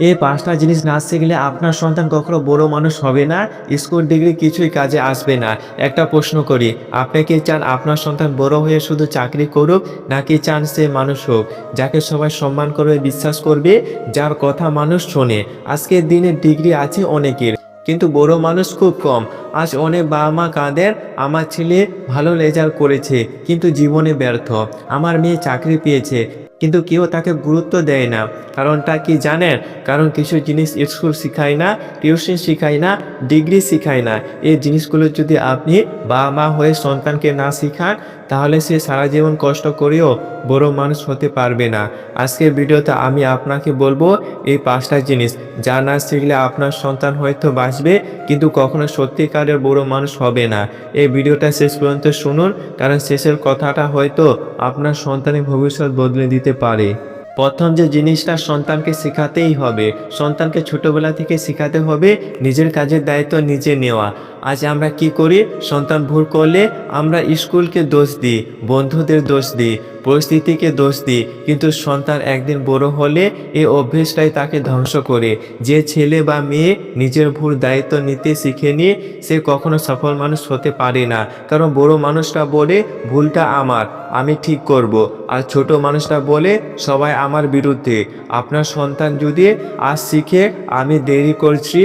এই 5টা জিনিস না শিখলে আপনার সন্তান কখনো বড় মানুষ হবে না। স্কুল ডিগ্রি কিছুই কাজে আসবে না। একটা প্রশ্ন করি, আপনি কি চান আপনার সন্তান বড় হয়ে শুধু চাকরি করুক, নাকি চান সে মানুষ হোক, যাকে সবাই সম্মান করবে, বিশ্বাস করবে, যার কথা মানুষ শোনে? আজকের দিনে ডিগ্রি আছে অনেকের, কিন্তু বড় মানুষ খুব কম। আজ অনেক বাবা মা কাঁদেন, আমার ছেলে ভালো রেজাল্ট করেছে কিন্তু জীবনে ব্যর্থ, আমার মেয়ে চাকরি পেয়েছে কিন্তু কেউ তাকে গুরুত্ব দেয় না। কারণটা কি জানেন? কারণ কিছু জিনিস স্কুল শেখায় না, টিউশন শেখায় না, ডিগ্রি শেখায় না। এই জিনিসগুলো যদি আপনি বাবা মা হয়ে সন্তানকে না শেখান, তাহলে সে সারা জীবন কষ্ট করেও বড় মানুষ হতে পারবে না। আজকের ভিডিওতে আমি আপনাকে বলবো এই 5টা জিনিস, যা না শিখলে আপনার সন্তান হয়তো বাঁচবে কিন্তু কখনো সত্যিকারের বড় মানুষ হবে না। এই ভিডিওটা শেষ পর্যন্ত শুনুন, কারণ শেষের কথাটা হয়তো আপনার সন্তানের ভবিষ্যৎ বদলে দিতে পারে। প্রথম যে জিনিসটা সন্তানকে শেখাতেই হবে, সন্তানকে ছোটবেলা থেকে শেখাতে হবে নিজের কাজের দায়িত্ব নিজে নেওয়া। আজ আমরা কি করি? সন্তান ভুল করলে আমরা স্কুলকে দোষ দিই, বন্ধুদের দোষ দিই, পরিস্থিতিকে দোষ দিই, কিন্তু সন্তান একদিন বড় হলে এই অভ্যেসটাই তাকে ধ্বংস করে। যে ছেলে বা মেয়ে নিজের ভুল দায়িত্ব নিতে শিখেনি, সে কখনো সফল মানুষ হতে পারে না। কারণ বড় মানুষটা বলে ভুলটা আমার, আমি ঠিক করব, আর ছোট মানুষটা বলে সবাই আমার বিরুদ্ধে। আপনার সন্তান যদি আজ শিখে আমি দেরি করছি,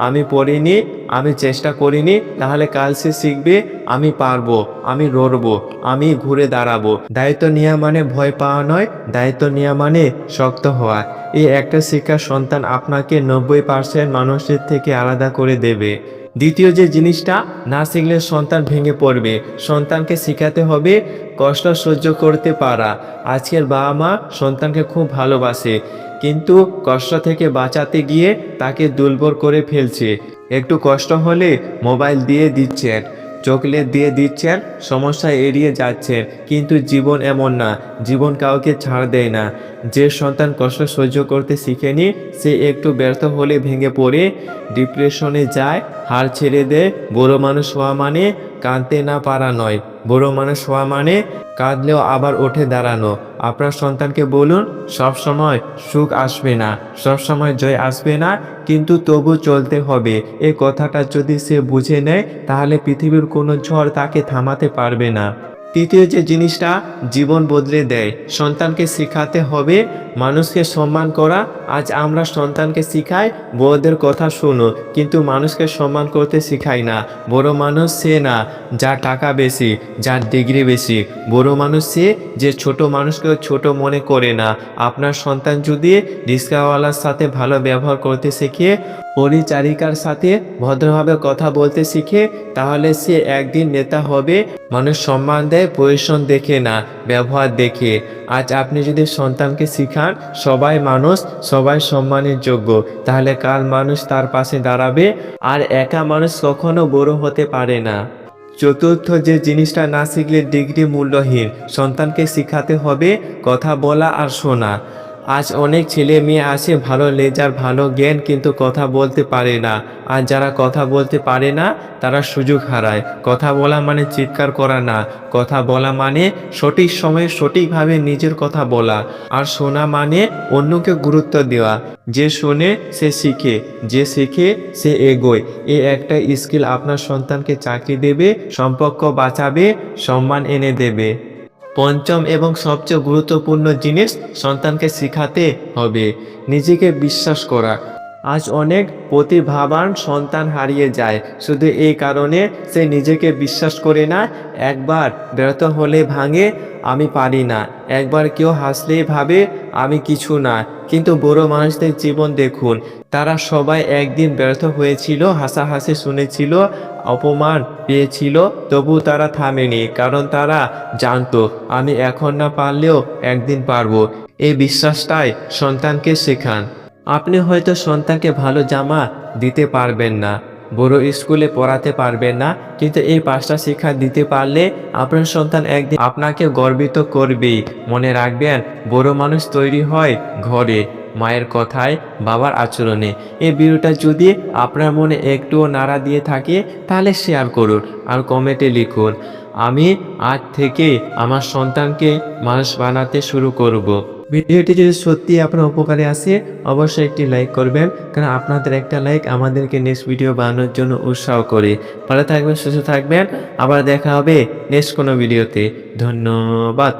আমি পড়িনি, আমি চেষ্টা করিনি, তাহলে কাল সে শিখবে আমি পারবো, আমি লড়বো, আমি ঘুরে দাঁড়াবো। দায়িত্ব নেওয়া মানে ভয় পাওয়া নয়, দায়িত্ব নেওয়া মানে শক্ত হওয়া। এই একটা শিক্ষা সন্তান আপনাকে 90% মানুষের থেকে আলাদা করে দেবে। দ্বিতীয় যে জিনিসটা, না শিখলে সন্তান ভেঙে পড়বে। সন্তানকে শেখাতে হবে কষ্ট সহ্য করতে পারা। আজকের বাবা মা সন্তানকে খুব ভালোবাসে, কিন্তু কষ্ট থেকে বাঁচাতে গিয়ে তাকে দুর্বল করে ফেলছে। একটু কষ্ট হলে মোবাইল দিয়ে দিচ্ছেন, চকলেট দিয়ে দিচ্ছেন, সমস্যা এড়িয়ে যাচ্ছেন। কিন্তু জীবন এমন না, জীবন কাউকে ছাড় দেয় না। যে সন্তান কষ্ট সহ্য করতে শিখেনি, সে একটু ব্যর্থ হলে ভেঙে পড়ে ডিপ্রেশনে যায়, হাল ছেড়ে দেয়। বড় মানুষ হওয়া মানে কাঁদতে না পারা নয়, বড় মানুষ হওয়া মানে কাঁদলেও আবার উঠে দাঁড়ানো। আপনার সন্তানকে বলুন, সব সময় সুখ আসবে না, সব সময় জয় আসবে না, কিন্তু তবু চলতে হবে। এই কথাটা যদি সে বুঝে নেয়, তাহলে পৃথিবীর কোনো ঝড় তাকে থামাতে পারবে না। তৃতীয় যে জিনিসটা জীবন বদলে দেয়, সন্তানকে শেখাতে হবে মানুষকে সম্মান করা। আজ আমরা সন্তানকে শিখাই বড়দের কথা শোনো, কিন্তু মানুষকে সম্মান করতে শিখাই না। বড় মানুষ সে না যার টাকা বেশি, যার ডিগ্রি বেশি। বড় মানুষ সে যে ছোট মানুষকেও ছোট মনে করে না। আপনার সন্তান যদি রিক্সাওয়ালার সাথে ভালো ব্যবহার করতে শেখে, পরিচারিকার সাথে ভদ্রভাবে কথা বলতে শিখে, তাহলে সে একদিন নেতা হবে। মানুষ সম্মান দেয় পরিশ্রম দেখে না, ব্যবহার দেখে। আজ আপনি যদি সন্তানকে শিখান সবাই মানুষ, সবাই সম্মানের যোগ্য, তাহলে কাল মানুষ তার পাশে দাঁড়াবে। আর একা মানুষ কখনো বড় হতে পারে না। চতুর্থ যে জিনিসটা, না শিখলে ডিগ্রি মূল্যহীন। সন্তানকে শিখাতে হবে কথা বলা আর শোনা। আজ অনেক ছেলে মেয়ে আছে ভালো লেজার, ভালো জ্ঞান, কিন্তু কথা বলতে পারে না। আর যারা কথা বলতে পারে না তারা সুযোগ হারায়। কথা বলা মানে চিৎকার করা না, কথা বলা মানে সঠিক সময়ে সঠিকভাবে নিজের কথা বলা। আর শোনা মানে অন্যকে গুরুত্ব দেওয়া। যে শোনে সে শিখে, যে শিখে সে এগোয়। এই একটা স্কিল আপনার সন্তানকে চাকরি দেবে, সম্পর্ক বাঁচাবে, সম্মান এনে দেবে। পঞ্চম এবং সবচেয়ে গুরুত্বপূর্ণ জিনিস সন্তানকে শেখাতে হবে নিজেকে বিশ্বাস করা। আজ অনেক প্রতিভাবান সন্তান হারিয়ে যায় শুধু এই কারণে সে নিজেকে বিশ্বাস করে না। একবার ব্যর্থ হলে ভাঙে, আমি পারি না। একবার কেউ হাসলেই ভাবে আমি কিছু না। কিন্তু বড় মানুষদের জীবন দেখুন, তারা সবাই একদিন ব্যর্থ হয়েছিল, হাসাহাসি শুনেছিল, অপমান পেয়েছিল, তবু তারা থামেনি। কারণ তারা জানতো আমি এখন না পারলেও একদিন পারবো। এই বিশ্বাসটাই সন্তানকে শেখান। আপনি হয়তো সন্তানকে ভালো জামা দিতে পারবেন না, বড় স্কুলে পড়াতে পারবেন না, কিন্তু এই 5টা শিক্ষা দিতে পারলে আপনার সন্তান একদিন আপনাকে গর্বিত করবেই। মনে রাখবেন, বড় মানুষ তৈরি হয় ঘরে, মায়ের কথায়, বাবার আচরণে। এই ভিডিওটা যদি আপনার মনে একটুও নাড়া দিয়ে থাকে, তাহলে শেয়ার করুন আর কমেন্টে লিখুন, আমি আজ থেকে আমার সন্তানকে মানুষ বানাতে শুরু করব। ভিডিওটি যদি সত্যি আপনার উপকারে আসে অবশ্যই একটি লাইক করবেন, কারণ আপনাদের একটা লাইক আমাদেরকে নেক্সট ভিডিও বানানোর জন্য উৎসাহ করে। ভালো থাকবেন, সুস্থ থাকবেন, আবার দেখা হবে নেক্সট কোনো ভিডিওতে। ধন্যবাদ।